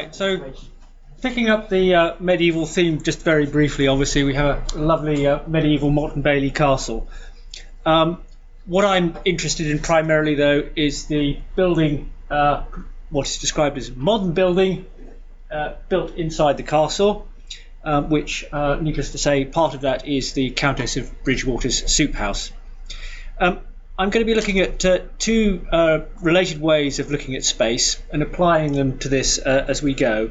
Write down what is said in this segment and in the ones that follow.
Right, so picking up the medieval theme just very briefly, obviously we have a lovely medieval Motte Bailey castle. What I'm interested in primarily though is the building, what is described as modern building built inside the castle, which, needless to say, part of that is the Countess of Bridgewater's soup house. I'm going to be looking at two related ways of looking at space and applying them to this as we go.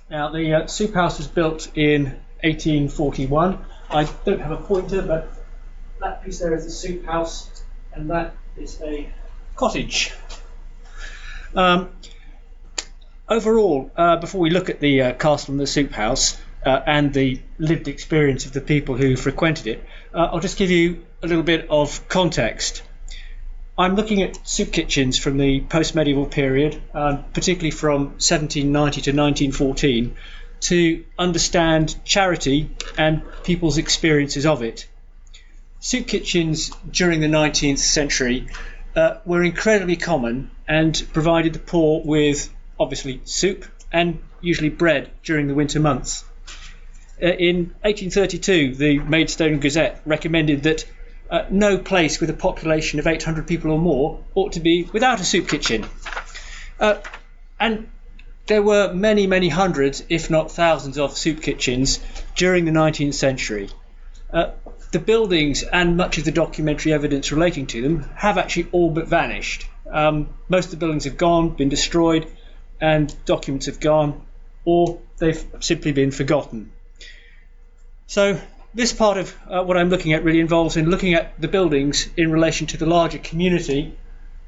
Now, the soup house was built in 1841. I don't have a pointer, but that piece there is the soup house, and that is a cottage. Overall, before we look at the castle and the soup house and the lived experience of the people who frequented it, I'll just give you a little bit of context. I'm looking at soup kitchens from the post-medieval period, particularly from 1790 to 1914, to understand charity and people's experiences of it. Soup kitchens during the 19th century were incredibly common and provided the poor with, obviously, soup and usually bread during the winter months. In 1832, the Maidstone Gazette recommended that no place with a population of 800 people or more ought to be without a soup kitchen. And there were many, many hundreds, if not thousands, of soup kitchens during the 19th century. The buildings and much of the documentary evidence relating to them have actually all but vanished. Most of the buildings have gone, been destroyed, and documents have gone, or they've simply been forgotten. So this part of what I'm looking at really involves in looking at the buildings in relation to the larger community,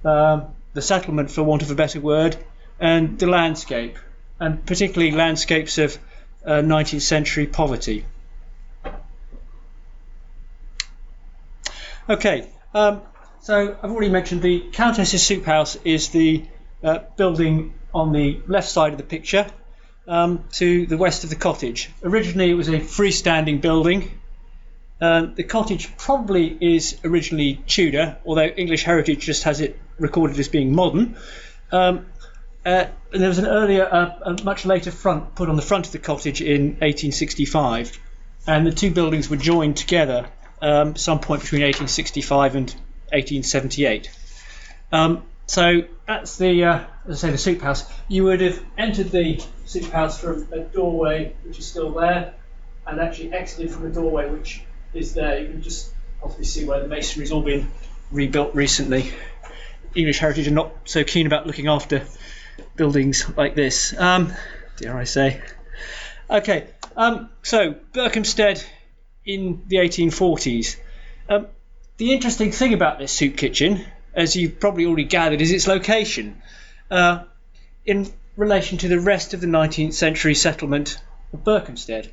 the settlement, for want of a better word, and the landscape, and particularly landscapes of 19th century poverty. Okay, so I've already mentioned the Countess's soup house is the building on the left side of the picture, to the west of the cottage. Originally it was a freestanding building. The cottage probably is originally Tudor, although English Heritage just has it recorded as being modern. And there was an earlier, a much later front put on the front of the cottage in 1865, and the two buildings were joined together some point between 1865 and 1878. So that's the, as I say, the soup house. You would have entered the soup house from a doorway which is still there, and actually exited from a doorway which is there. You can just obviously see where the masonry's all been rebuilt recently. English Heritage are not so keen about looking after buildings like this, dare I say. Okay, so Berkhamsted in the 1840s. The interesting thing about this soup kitchen, as you've probably already gathered, is its location in relation to the rest of the 19th century settlement of Berkhamsted.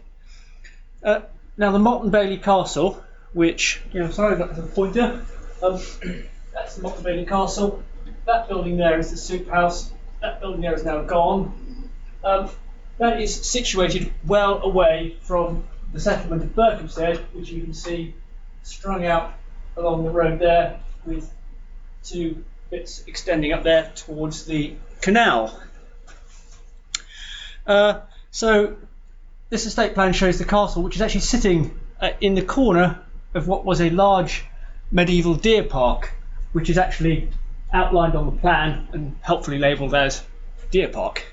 Now, the Motte Bailey Castle, which, sorry, that's a pointer. That's the Motte Bailey Castle. That building there is the soup house. That building there is now gone. That is situated well away from the settlement of Berkhamsted, which you can see strung out along the road there, with two bits extending up there towards the canal. So this estate plan shows the castle, which is actually sitting in the corner of what was a large medieval deer park, which is actually outlined on the plan and helpfully labelled as deer park.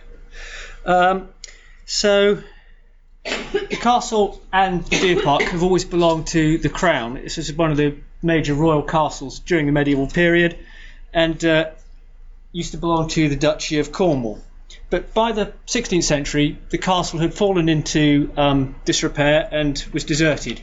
So the castle and the deer park have always belonged to the crown. This is one of the major royal castles during the medieval period, and used to belong to the Duchy of Cornwall. But by the 16th century, the castle had fallen into disrepair and was deserted.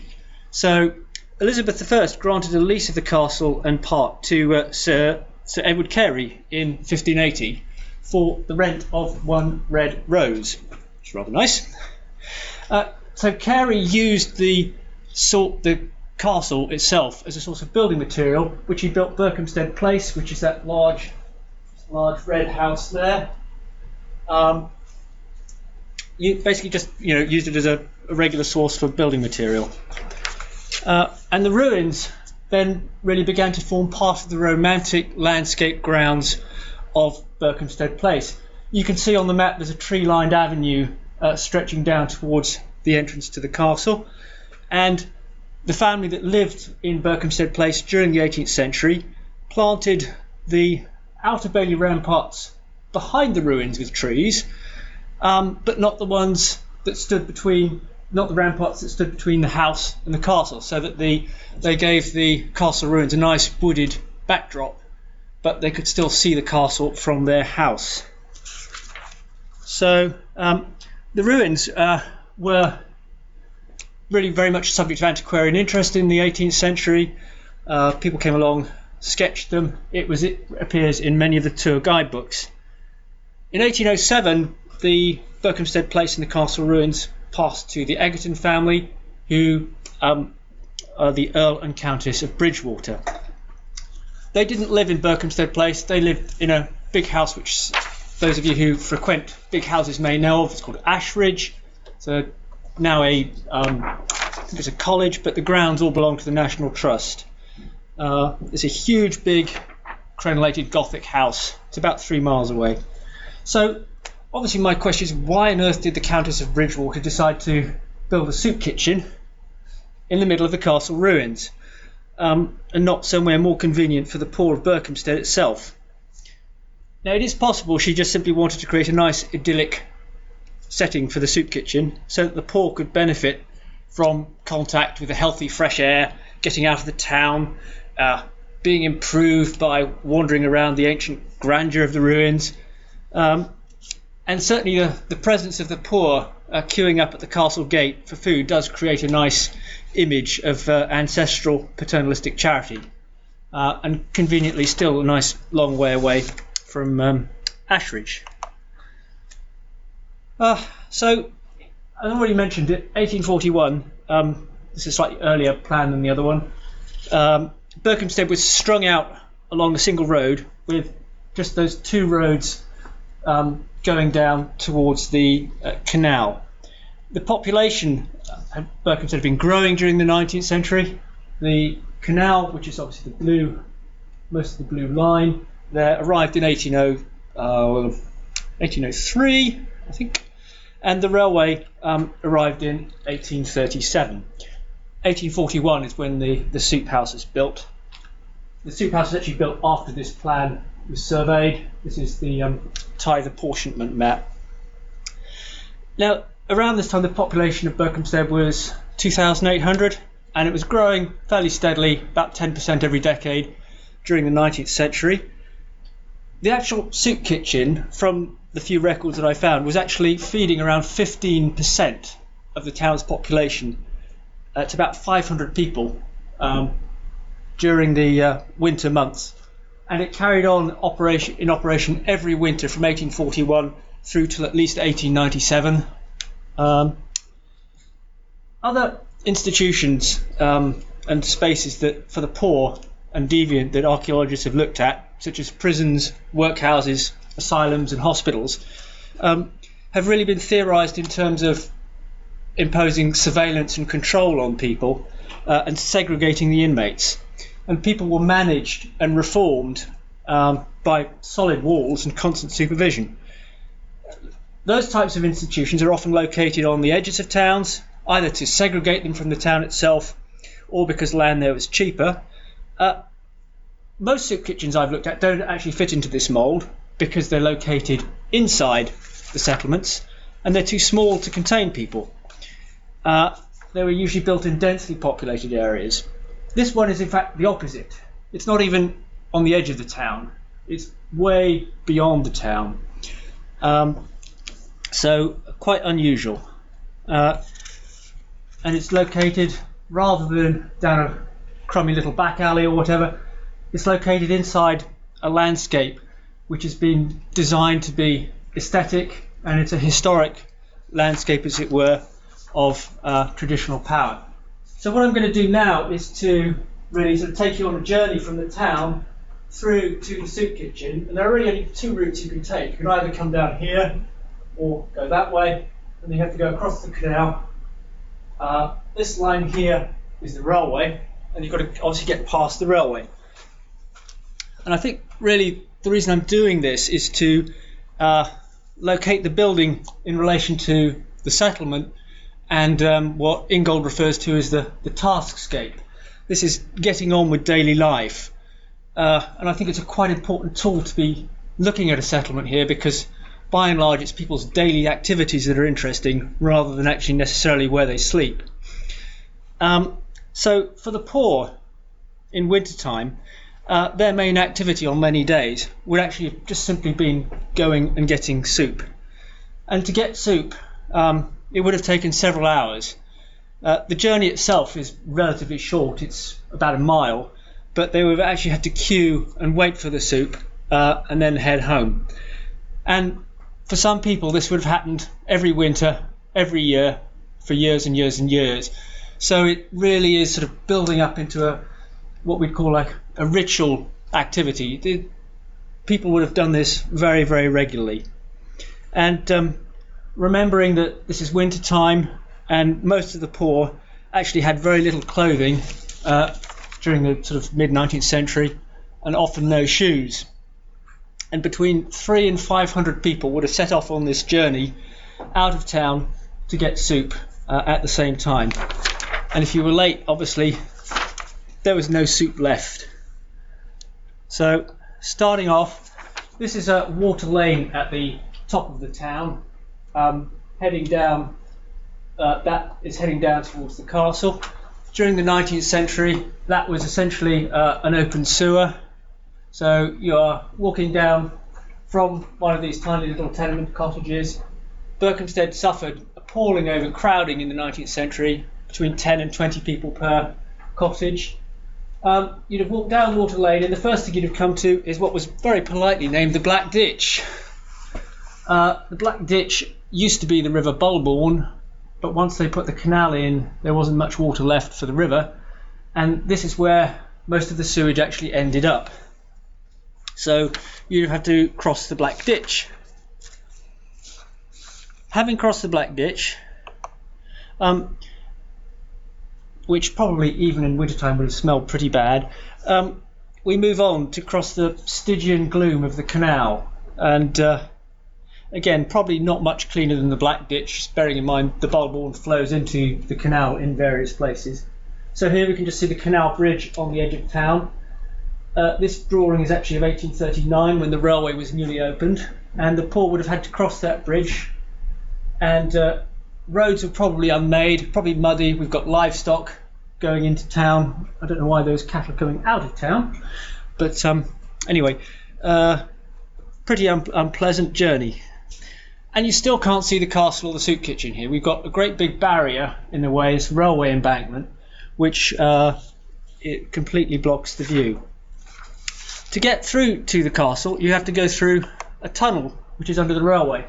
So Elizabeth I granted a lease of the castle and park to Sir Edward Carey in 1580 for the rent of one red rose, which is rather nice. So Carey used the castle itself as a source of building material, which he built Berkhamsted Place, which is that large red house there. You basically just used it as a regular source for building material, and the ruins then really began to form part of the romantic landscape grounds of Berkhamsted Place. you can see on the map there's a tree-lined avenue stretching down towards the entrance to the castle, and the family that lived in Berkhamsted Place during the 18th century planted the outer bailey ramparts behind the ruins with trees, but not the ones that stood between, not the ramparts that stood between the house and the castle, so that they gave the castle ruins a nice wooded backdrop, but they could still see the castle from their house. So the ruins were really very much subject of antiquarian interest in the 18th century. People came along, sketched them. It appears in many of the tour guidebooks. In 1807, the Berkhamsted Place and the castle ruins passed to the Egerton family, who are the Earl and Countess of Bridgewater. They didn't live in Berkhamsted Place. They lived in a big house, which those of you who frequent big houses may know of. It's called Ashridge. So now I think it's a college, but the grounds all belong to the National Trust. It's a huge, big, crenellated Gothic house. It's about 3 miles away. So obviously my question is, why on earth did the Countess of Bridgewater decide to build a soup kitchen in the middle of the castle ruins, and not somewhere more convenient for the poor of Berkhamsted itself? Now, it is possible she just simply wanted to create a nice idyllic setting for the soup kitchen so that the poor could benefit from contact with the healthy fresh air, getting out of the town, being improved by wandering around the ancient grandeur of the ruins. And certainly the presence of the poor queuing up at the castle gate for food does create a nice image of ancestral paternalistic charity, and conveniently still a nice long way away from Ashridge. So, as I already mentioned it, 1841, this is a slightly earlier plan than the other one. Berkhamsted was strung out along a single road with just those 2 roads going down towards the canal. The population at Berkhamsted had been growing during the 19th century. The canal, which is obviously the blue, most of the blue line, there arrived in 1803, I think, and the railway arrived in 1837. 1841 is when the soup house is built. The soup house is actually built after this plan was surveyed. This is the tithe apportionment map. Now, around this time, the population of Berkhamsted was 2,800, and it was growing fairly steadily, about 10% every decade during the 19th century. The actual soup kitchen, from the few records that I found, was actually feeding around 15% of the town's population. It's about 500 people during the winter months, and it carried on in operation every winter from 1841 through till at least 1897. Other institutions and spaces that for the poor and deviant that archaeologists have looked at, such as prisons, workhouses, asylums and hospitals, have really been theorised in terms of imposing surveillance and control on people and segregating the inmates. And people were managed and reformed by solid walls and constant supervision. Those types of institutions are often located on the edges of towns, either to segregate them from the town itself or because land there was cheaper. Most soup kitchens I've looked at don't actually fit into this mould because they're located inside the settlements and they're too small to contain people. They were usually built in densely populated areas. This one is in fact the opposite. It's not even on the edge of the town. It's way beyond the town. So quite unusual. And it's located, rather than down a crummy little back alley or whatever, it's located inside a landscape which has been designed to be aesthetic, and it's a historic landscape, as it were, of traditional power. So what I'm going to do now is to really sort of take you on a journey from the town through to the soup kitchen, and there are really only 2 routes you can take. You can either come down here or go that way, and you have to go across the canal. This line here is the railway, and you've got to obviously get past the railway. And I think really the reason I'm doing this is to locate the building in relation to the settlement and what Ingold refers to as the taskscape. This is getting on with daily life. And I think it's a quite important tool to be looking at a settlement here, because by and large it's people's daily activities that are interesting rather than actually necessarily where they sleep. So for the poor in wintertime, their main activity on many days would actually have just simply been going and getting soup. And to get soup, it would have taken several hours. The journey itself is relatively short, it's about a mile, but they would have actually had to queue and wait for the soup and then head home. And for some people this would have happened every winter, every year, for years and years and years. So it really is sort of building up into what we'd call like a ritual activity. People would have done this very, very regularly. And remembering that this is winter time and most of the poor actually had very little clothing during the sort of mid-19th century, and often no shoes. And between 300 and 500 people would have set off on this journey out of town to get soup at the same time. And if you were late, obviously, there was no soup left. So, starting off, this is a water lane at the top of the town, heading down. That is heading down towards the castle. During the 19th century, that was essentially an open sewer. So you are walking down from one of these tiny little tenement cottages. Berkhamsted suffered appalling overcrowding in the 19th century, between 10 and 20 people per cottage. You'd have walked down Water Lane, and the first thing you'd have come to is what was very politely named the Black Ditch. The Black Ditch used to be the River Bulbourne, but once they put the canal in, there wasn't much water left for the river, and this is where most of the sewage actually ended up. So you'd have had to cross the Black Ditch. Having crossed the Black Ditch, which probably even in wintertime would have smelled pretty bad, we move on to cross the Stygian gloom of the canal, and again, probably not much cleaner than the Black Ditch, bearing in mind the Bulbourne flows into the canal in various places. So here we can just see the canal bridge on the edge of town. This drawing is actually of 1839, when the railway was newly opened, and the poor would have had to cross that bridge, and roads were probably unmade, probably muddy. We've got livestock going into town. I don't know why those cattle are coming out of town, but anyway, pretty unpleasant journey. And you still can't see the castle or the soup kitchen here. We've got a great big barrier in the way, it's railway embankment, which it completely blocks the view. To get through to the castle, you have to go through a tunnel which is under the railway.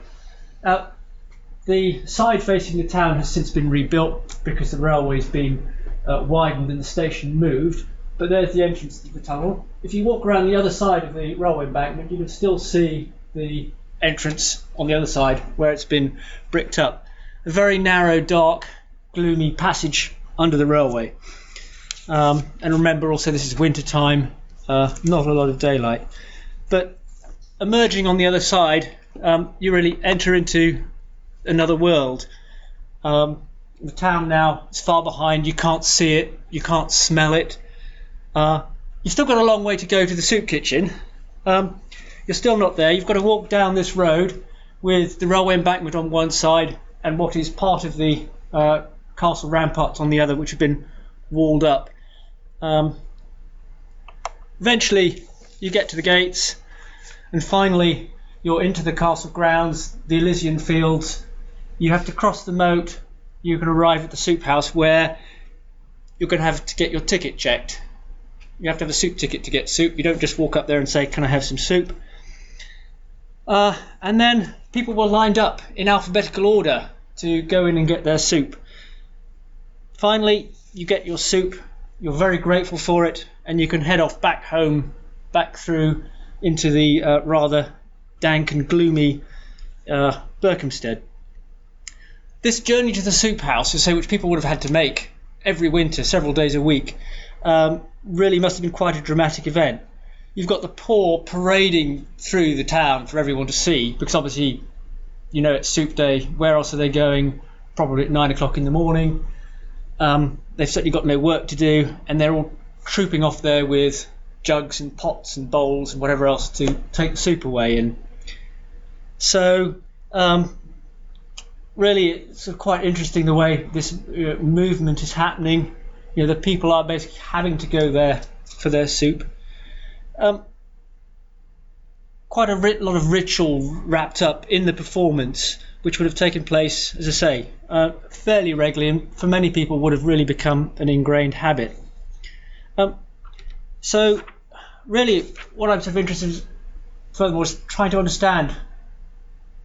The side facing the town has since been rebuilt because the railway's been widened and the station moved, but there's the entrance to the tunnel. If you walk around the other side of the railway embankment, you can still see the entrance on the other side where it's been bricked up. A very narrow, dark, gloomy passage under the railway. And remember also this is winter time, not a lot of daylight. But emerging on the other side, you really enter into another world. The town now is far behind, you can't see it, you can't smell it. You've still got a long way to go to the soup kitchen. You're still not there. You've got to walk down this road with the railway embankment on one side and what is part of the castle ramparts on the other, which have been walled up. Eventually you get to the gates, and finally you're into the castle grounds, the Elysian fields. You have to cross the moat. You can arrive at the soup house, where you're going to have to get your ticket checked. You have to have a soup ticket to get soup. You don't just walk up there and say, "Can I have some soup?" And then people were lined up in alphabetical order to go in and get their soup. Finally, you get your soup. You're very grateful for it, and you can head off back home, back through into the rather dank and gloomy Berkhamsted. This journey to the soup house, which people would have had to make every winter, several days a week, really must have been quite a dramatic event. You've got the poor parading through the town for everyone to see, because obviously it's soup day. Where else are they going? Probably at 9 o'clock in the morning. They've certainly got no work to do, and they're all trooping off there with jugs and pots and bowls and whatever else to take the soup away. And so really it's quite interesting the way this movement is happening. The people are basically having to go there for their soup. Quite a lot of ritual wrapped up in the performance, which would have taken place, as I say, fairly regularly, and for many people would have really become an ingrained habit. So really what I'm sort of interested in furthermore is trying to understand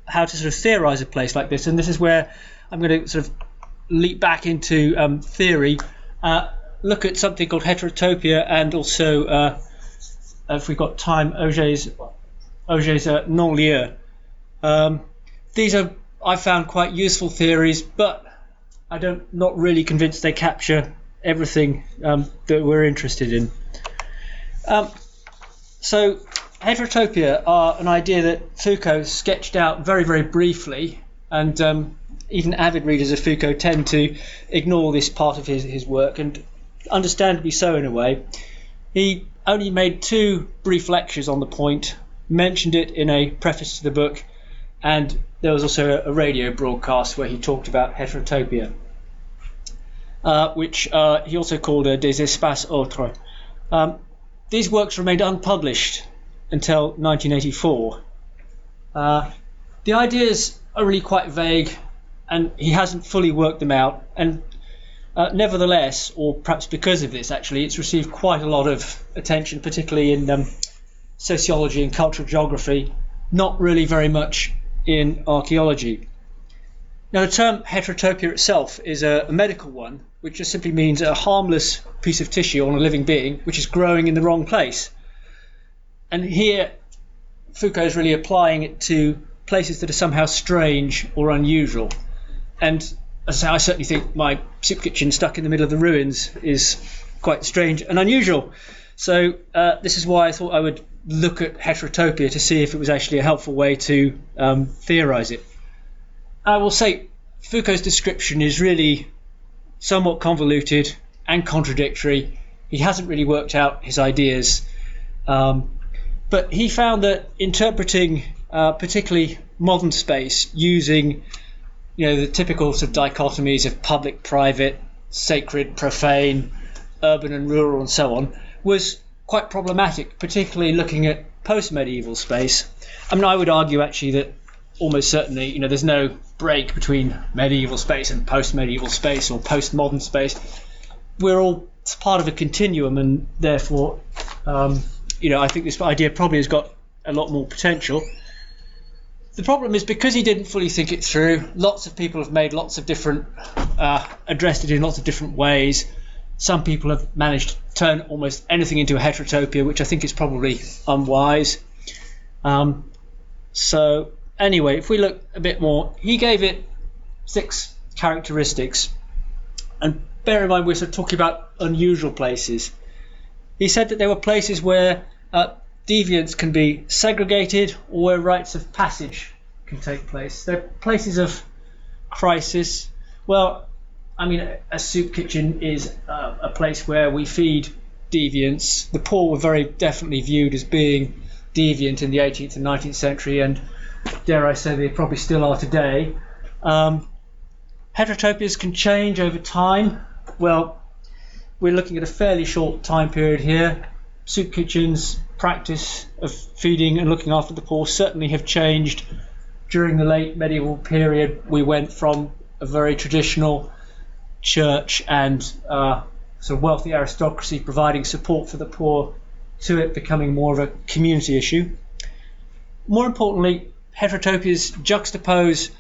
how to sort of theorize a place like this, and this is where I'm going to sort of leap back into theory, look at something called heterotopia, and also, if we've got time, Auger's non-lieux. These are, I found, quite useful theories, but not really convinced they capture everything that we're interested in. So heterotopia are an idea that Foucault sketched out very, very briefly, and even avid readers of Foucault tend to ignore this part of his work, and understandably so in a way. He only made 2 brief lectures on the point, mentioned it in a preface to the book, and there was also a radio broadcast where he talked about heterotopia, which he also called des espaces autres. These works remained unpublished until 1984. The ideas are really quite vague, and he hasn't fully worked them out, and nevertheless, or perhaps because of this actually, it's received quite a lot of attention, particularly in sociology and cultural geography, not really very much in archaeology. Now, the term heterotopia itself is a medical one, which just simply means a harmless piece of tissue on a living being which is growing in the wrong place. And here Foucault is really applying it to places that are somehow strange or unusual. And as I say, I certainly think my soup kitchen stuck in the middle of the ruins is quite strange and unusual. So this is why I thought I would look at heterotopia to see if it was actually a helpful way to theorize it. I will say Foucault's description is really somewhat convoluted and contradictory. He hasn't really worked out his ideas, but he found that interpreting particularly modern space using the typical sort of dichotomies of public, private, sacred, profane, urban and rural and so on was quite problematic, particularly looking at post-medieval space. I mean, I would argue actually that almost certainly, there's no break between medieval space and post-medieval space or post-modern space. We're all part of a continuum, and therefore, I think this idea probably has got a lot more potential. The problem is, because he didn't fully think it through, lots of people have made lots of different, addressed it in lots of different ways. Some people have managed to turn almost anything into a heterotopia, which I think is probably unwise. So anyway, if we look a bit more, he gave it 6 characteristics. And bear in mind, we're sort of talking about unusual places. He said that there were places where deviance can be segregated, or where rites of passage can take place. They're places of crisis. Well, I mean, a soup kitchen is a place where we feed deviants. The poor were very definitely viewed as being deviant in the 18th and 19th century, and dare I say they probably still are today. Heterotopias can change over time. Well, we're looking at a fairly short time period here. Soup kitchens' practice of feeding and looking after the poor certainly have changed. During the late medieval period, we went from a very traditional church and sort of wealthy aristocracy providing support for the poor to it becoming more of a community issue. More importantly, heterotopias juxtapose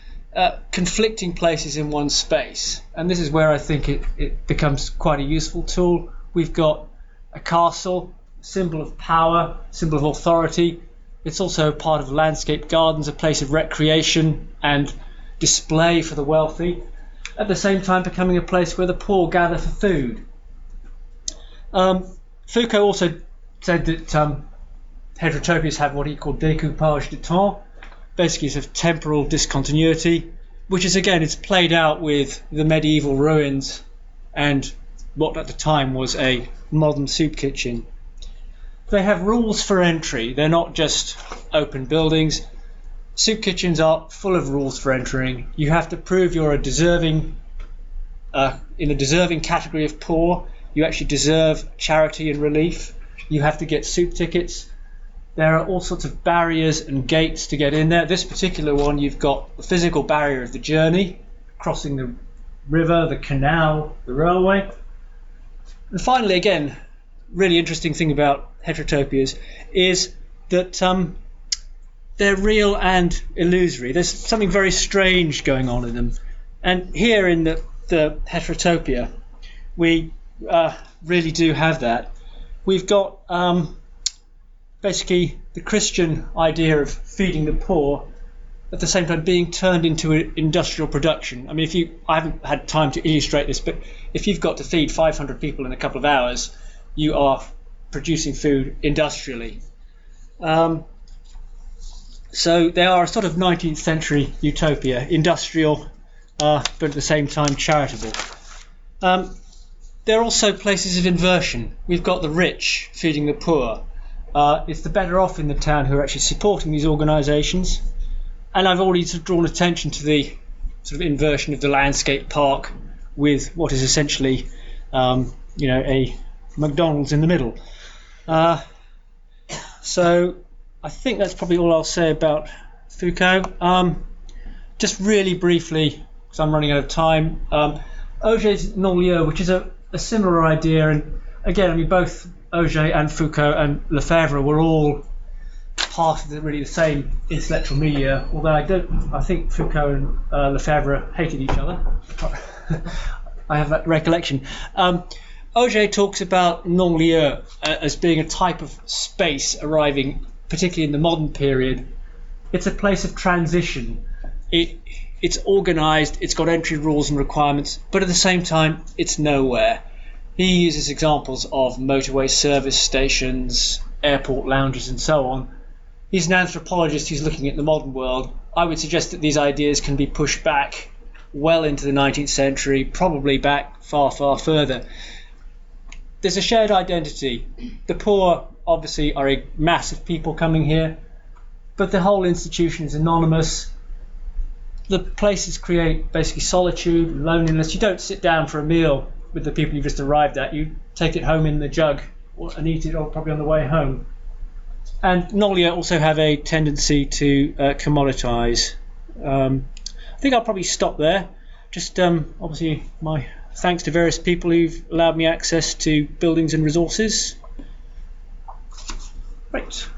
conflicting places in one space, and this is where I think it becomes quite a useful tool. We've got a castle, symbol of power, symbol of authority. It's also part of landscape gardens, a place of recreation and display for the wealthy, at the same time becoming a place where the poor gather for food. Foucault also said that heterotopias have what he called découpage de temps. basically sort of temporal discontinuity, which is again, it's played out with the medieval ruins and what at the time was a modern soup kitchen. They have rules for entry. They're not just open buildings. Soup kitchens are full of rules for entering. You have to prove you're a deserving, in a deserving category of poor. You actually deserve charity and relief. You have to get soup tickets. There are all sorts of barriers and gates to get in there. This particular one, you've got the physical barrier of the journey, crossing the river, the canal, the railway. And finally, again, really interesting thing about heterotopias is that they're real and illusory. There's something very strange going on in them. And here in the Heterotopia, we really do have that. We've got basically the Christian idea of feeding the poor at the same time being turned into industrial production. I mean, I haven't had time to illustrate this, but if you've got to feed 500 people in a couple of hours, you are producing food industrially. So they are a sort of 19th century utopia, industrial, but at the same time charitable. They're also places of inversion. We've got the rich feeding the poor. It's the better off in the town who are actually supporting these organisations. And I've already sort of drawn attention to the sort of inversion of the landscape park with what is essentially, a McDonald's in the middle. So I think that's probably all I'll say about Foucault. Just really briefly, because I'm running out of time, Auger's non-lieux, which is a similar idea, and again, I mean, both Auger and Foucault and Lefebvre were all part of the same intellectual milieu, although I think Foucault and Lefebvre hated each other. I have that recollection. Auger talks about non-lieux as being a type of space arriving, particularly in the modern period. It's a place of transition. It's organised, it's got entry rules and requirements, but at the same time, it's nowhere. He uses examples of motorway service stations, airport lounges, and so on. He's an anthropologist who's looking at the modern world. I would suggest that these ideas can be pushed back well into the 19th century, probably back far, far further. There's a shared identity. The poor, obviously, are a mass of people coming here, but the whole institution is anonymous. The places create basically solitude and loneliness. You don't sit down for a meal with the people you've just arrived at. You take it home in the jug and eat it, or probably on the way home. And non-lieux also have a tendency to commoditize. I think I'll probably stop there. Just obviously my thanks to various people who've allowed me access to buildings and resources. Right.